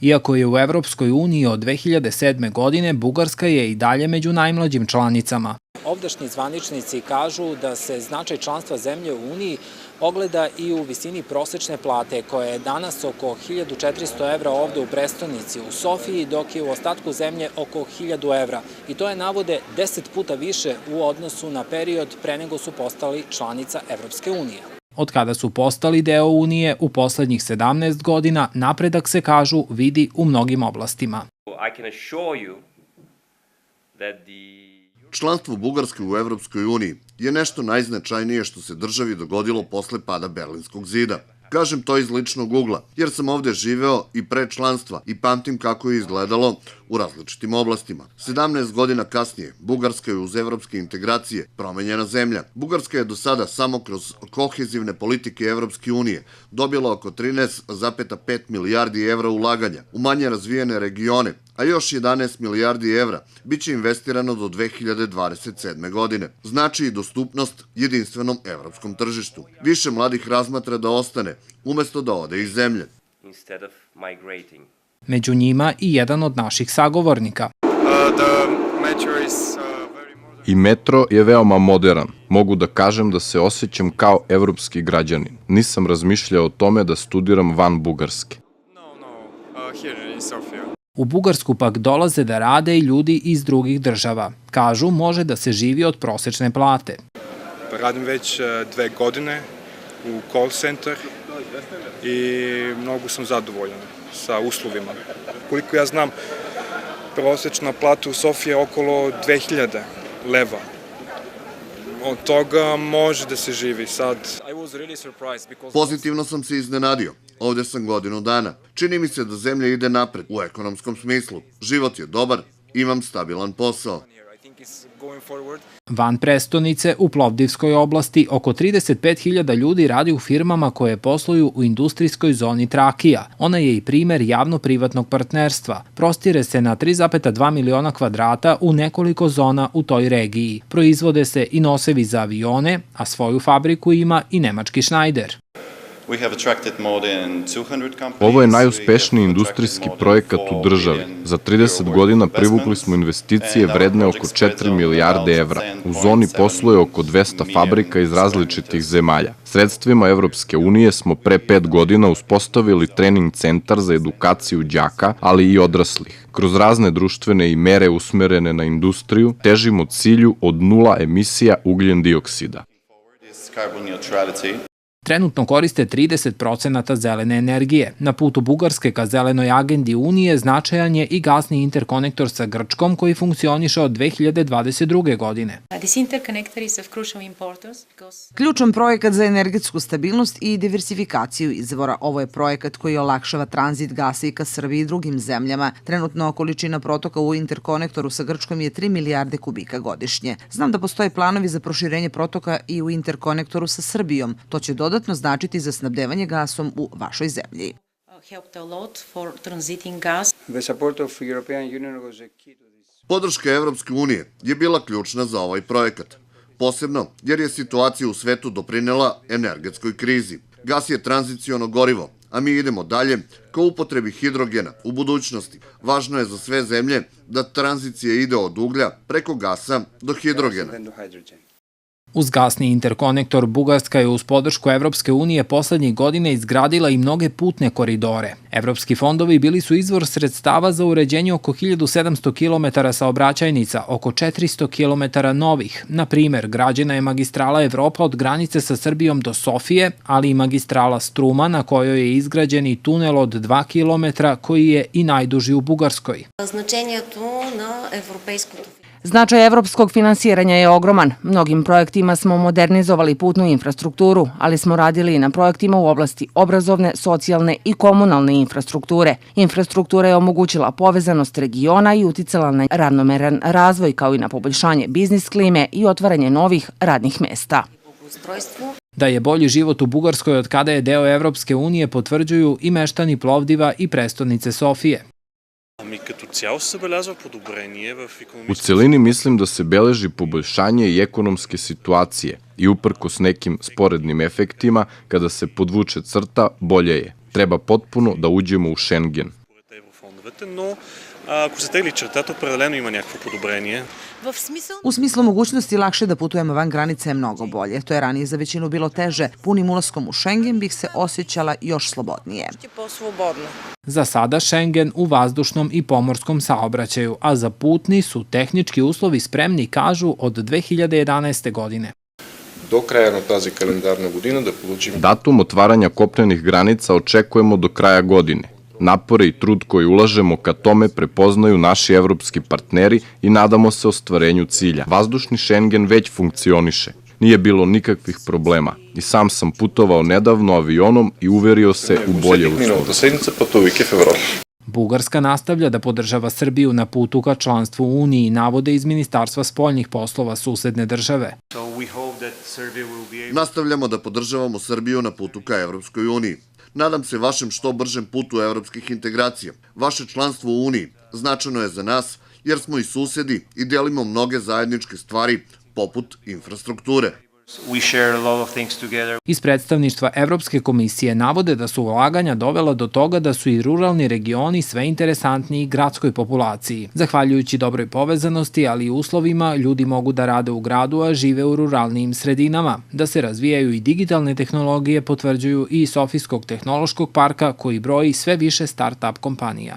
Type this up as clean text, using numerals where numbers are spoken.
Iako je u Evropskoj uniji od 2007. godine, Bugarska je i dalje među najmlađim članicama. Ovdašnji zvaničnici kažu da se značaj članstva zemlje u Uniji ogleda i u visini prosečne plate, koja je danas oko 1400 evra ovde u prestonici u Sofiji, dok je u ostatku zemlje oko 1000 evra. I to je, navode, 10 puta više u odnosu na period pre nego su postali članica Evropske unije. Od kada su postali deo Unije, u poslednjih 17 godina, napredak se, kažu, vidi u mnogim oblastima. Članstvo Bugarske u Evropskoj uniji je nešto najznačajnije što se državi dogodilo posle pada Berlinskog zida. Kažem to iz ličnog ugla, jer sam ovde živeo i pre članstva i pamtim kako je izgledalo u različitim oblastima. 17 godina kasnije, Bugarska je uz evropske integracije promenjena zemlja. Bugarska je do sada samo kroz kohezivne politike Evropske unije dobila oko 13,5 milijardi evra ulaganja u manje razvijene regione, a još 11 milijardi evra biće investirano do 2027. godine. Znači i dostupnost jedinstvenom evropskom tržištu. Više mladih razmatra da ostane, umesto da ode iz zemlje. Među njima i jedan od naših sagovornika. I metro je veoma modern. Mogu da kažem da se osjećam kao evropski građanin. Nisam razmišljao o tome da studiram van Bugarske. U Bugarsku pak dolaze da rade i ljudi iz drugih država. Kažu, može da se živi od prosečne plate. Radim već 2 godine u call center i mnogo sam zadovoljan sa uslovima. Koliko ja znam, prosečna plata u Sofiji je okolo 2000 leva. Od toga može da se živi sad. Pozitivno sam se iznenadio. Ovde sam godinu dana. Čini mi se da zemlja ide napred u ekonomskom smislu. Život je dobar, imam stabilan posao. Van prestonice, u Plovdivskoj oblasti, oko 35.000 ljudi radi u firmama koje posluju u industrijskoj zoni Trakija. Ona je i primer javno-privatnog partnerstva. Prostire se na 3,2 miliona kvadrata u nekoliko zona u toj regiji. Proizvode se i nosevi za avione, a svoju fabriku ima i nemački Schneider. Ovo je najuspešniji industrijski projekat u državi. Za 30 godina privukli smo investicije vredne oko 4 milijarde evra. U zoni posluje oko 200 fabrika iz različitih zemalja. Sredstvima Evropske unije smo pre 5 godina uspostavili trening centar za edukaciju đaka, ali i odraslih. Kroz razne društvene i mere usmerene na industriju težimo cilju od 0 emisija ugljen dioksida. Trenutno koriste 30% zelene energije. Na putu Bugarske ka zelenoj agendi Unije značajan je i gasni interkonektor sa Grčkom koji funkcioniše od 2022. godine. Ključan projekat za energetsku stabilnost i diversifikaciju izvora. Ovo je projekat koji olakšava tranzit gasa i ka Srbiji i drugim zemljama. Trenutno količina protoka u interkonektoru sa Grčkom je 3 milijarde kubika godišnje. Znam da postoje planovi za proširenje protoka i u interkonektoru sa Srbijom. To će dodatno značiti za snabdevanje gasom u vašoj zemlji. Podrška Evropske unije je bila ključna za ovaj projekat. Posebno jer je situacija u svetu doprinela energetskoj krizi. Gas je tranziciono gorivo, a mi idemo dalje ka upotrebi hidrogena u budućnosti. Važno je za sve zemlje da tranzicija ide od uglja preko gasa do hidrogena. Uz gasni interkonektor, Bugarska je uz podršku Evropske unije poslednjih godina izgradila i mnoge putne koridore. Evropski fondovi bili su izvor sredstava za uređenje oko 1700 km saobraćajnica, oko 400 km novih. Na primer, građena je magistrala Evropa od granice sa Srbijom do Sofije, ali i magistrala Struma na kojoj je izgrađen i tunel od 2 km koji je i najduži u Bugarskoj. Značaj evropskog finansiranja je ogroman. Mnogim projektima smo modernizovali putnu infrastrukturu, ali smo radili i na projektima u oblasti obrazovne, socijalne i komunalne infrastrukture. Infrastruktura je omogućila povezanost regiona i uticala na ravnomeran razvoj, kao i na poboljšanje biznis klime i otvaranje novih radnih mesta. Da je bolji život u Bugarskoj od kada je deo Evropske unije potvrđuju i meštani Plovdiva i prestonice Sofije. U celini mislim da se beleži poboljšanje i ekonomske situacije i uprkos nekim sporednim efektima, kada se podvuče crta, bolje je. Treba potpuno da uđemo u Schengen. следвате, но ако се тегли чертата, определено има някакво подобрение. U smislu mogućnosti lakše da putujemo van granice je mnogo bolje. To je ranije za većinu bilo teže. Punim ulaskom u Schengen bih se osjećala još slobodnije. Za sada Schengen u vazdušnom i pomorskom saobraćaju, a za putni su tehnički uslovi spremni, kažu, od 2011. godine. До края на тази календарна година да получим... Datum otvaranja kopnenih granica očekujemo do kraja godine. Napore i trud koji ulažemo ka tome prepoznaju naši evropski partneri i nadamo se ostvarenju cilja. Vazdušni Schengen već funkcioniše. Nije bilo nikakvih problema. I sam sam putovao nedavno avionom i uverio se u bolje uslove. Bugarska nastavlja da podržava Srbiju na putu ka članstvu u Uniji, navode iz Ministarstva spoljnih poslova susedne države. Nastavljamo da podržavamo Srbiju na putu ka Evropskoj uniji. Nadam se vašem što bržem putu evropskih integracija. Vaše članstvo u Uniji značajno je za nas jer smo i susedi i delimo mnoge zajedničke stvari poput infrastrukture. Iz predstavništva Evropske komisije navode da su ulaganja dovela do toga da su i ruralni regioni sve interesantniji gradskoj populaciji. Zahvaljujući dobroj povezanosti, ali i uslovima, ljudi mogu da rade u gradu, a žive u ruralnijim sredinama. Da se razvijaju i digitalne tehnologije potvrđuju i Sofijskog tehnološkog parka koji broji sve više start-up kompanija.